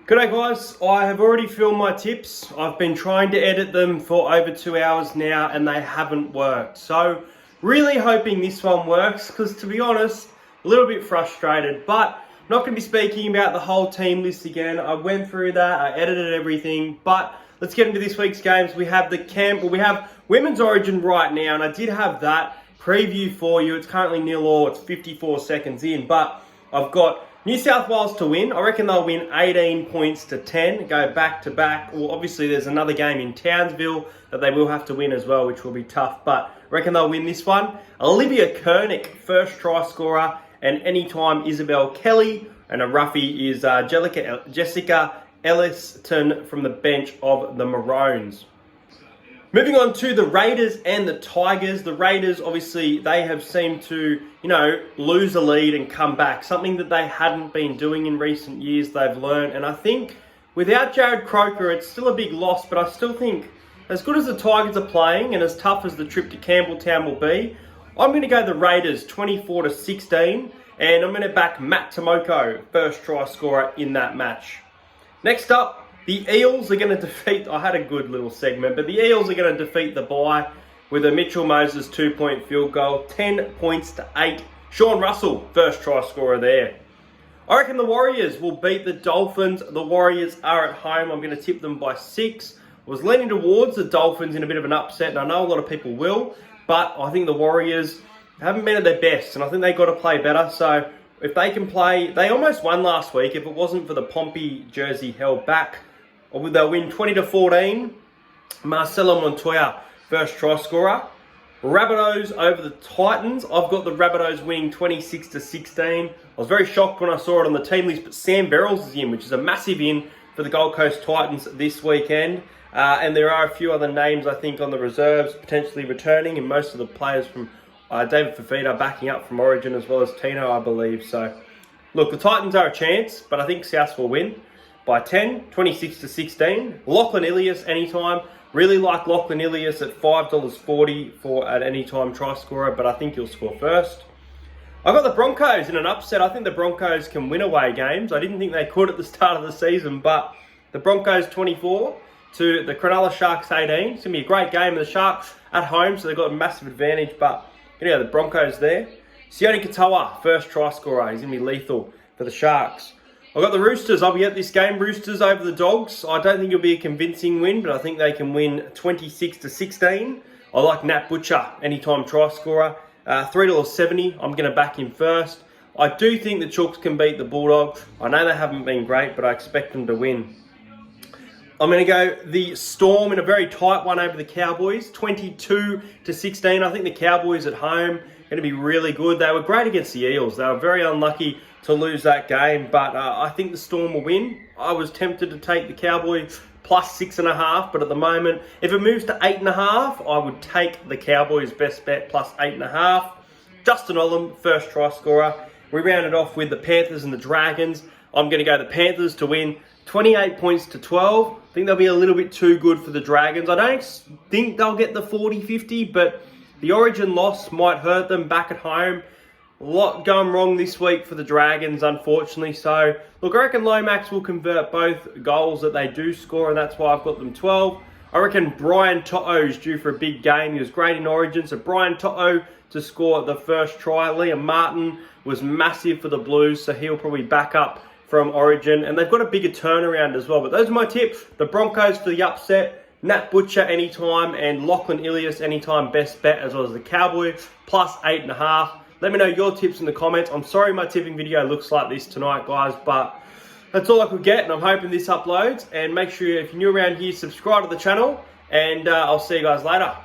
G'day guys, I have already filmed my tips. I've been trying to edit them for over 2 hours now and they haven't worked. So really hoping this one works because to be honest, a little bit frustrated, but not going to be speaking about the whole team list again. I went through that, I edited everything, but let's get into this week's games. We have we have Women's Origin right now, and I did have that preview for you. It's currently 0-0, it's 54 seconds in, but I've got New South Wales to win. I reckon they'll win 18 points to 10, go back to back. Well, obviously there's another game in Townsville that they will have to win as well, which will be tough, but I reckon they'll win this one. Olivia Kernick, first try scorer, and anytime Isabel Kelly, and a roughie is Jessica Elliston from the bench of the Maroons. Moving on to the Raiders and the Tigers. The Raiders, obviously, they have seemed to, lose a lead and come back. Something that they hadn't been doing in recent years, they've learned. And I think without Jared Croker, it's still a big loss. But I still think, as good as the Tigers are playing and as tough as the trip to Campbelltown will be, I'm going to go the Raiders 24-16. And I'm going to back Matt Tomoko, first try scorer in that match. Next up, the Eels are going to defeat, I had a good little segment, but the Eels are going to defeat the bye with a Mitchell Moses 2-point field goal, 10 points to 8. Sean Russell, first try scorer there. I reckon the Warriors will beat the Dolphins. The Warriors are at home. I'm going to tip them by 6. I was leaning towards the Dolphins in a bit of an upset, and I know a lot of people will, but I think the Warriors haven't been at their best, and I think they've got to play better. So if they can play, they almost won last week. If it wasn't for the Pompey jersey held back, they'll win 20-14. Marcelo Montoya, first try scorer. Rabbitohs over the Titans. I've got the Rabbitohs winning 26-16. I was very shocked when I saw it on the team list, but Sam Verrills is in, which is a massive in for the Gold Coast Titans this weekend. And there are a few other names, I think, on the reserves potentially returning, and most of the players from David Fafita backing up from Origin, as well as Tino, I believe. So, look, the Titans are a chance, but I think South will win by 10, 26-16. Lachlan Ilias anytime. Really like Lachlan Ilias at $5.40 for an anytime try scorer, but I think he'll score first. I got the Broncos in an upset. I think the Broncos can win away games. I didn't think they could at the start of the season, but the Broncos 24 to the Cronulla Sharks 18. It's going to be a great game. The Sharks at home, so they've got a massive advantage, but the Broncos there. Sione Katoa, first try scorer. He's going to be lethal for the Sharks. I've got the Roosters. I'll be at this game. Roosters over the Dogs. I don't think it'll be a convincing win, but I think they can win 26-16. I like Nat Butcher, anytime try scorer. $3.70. I'm going to back him first. I do think the Chooks can beat the Bulldogs. I know they haven't been great, but I expect them to win. I'm going to go the Storm in a very tight one over the Cowboys, 22-16. I think the Cowboys at home are going to be really good. They were great against the Eels. They were very unlucky to lose that game, but I think the Storm will win. I was tempted to take the Cowboys plus 6.5, but at the moment, if it moves to 8.5, I would take the Cowboys best bet plus 8.5. Justin Olam, first try scorer. We rounded off with the Panthers and the Dragons. I'm going to go the Panthers to win 28 points to 12. I think they'll be a little bit too good for the Dragons. I don't think they'll get the 40-50, but the Origin loss might hurt them back at home. A lot going wrong this week for the Dragons, unfortunately. So, look, I reckon Lomax will convert both goals that they do score, and that's why I've got them 12. I reckon Brian To'o is due for a big game. He was great in Origin, so Brian To'o to score the first try. Liam Martin was massive for the Blues, so he'll probably back up from Origin, and they've got a bigger turnaround as well. But those are my tips. The Broncos for the upset, Nat Butcher anytime, and Lachlan Ilias anytime best bet, as well as the Cowboys plus 8.5. Let me know your tips in the comments. I'm sorry my tipping video looks like this tonight, guys, but that's all I could get, and I'm hoping this uploads. And make sure if you're new around here, subscribe to the channel, and I'll see you guys later.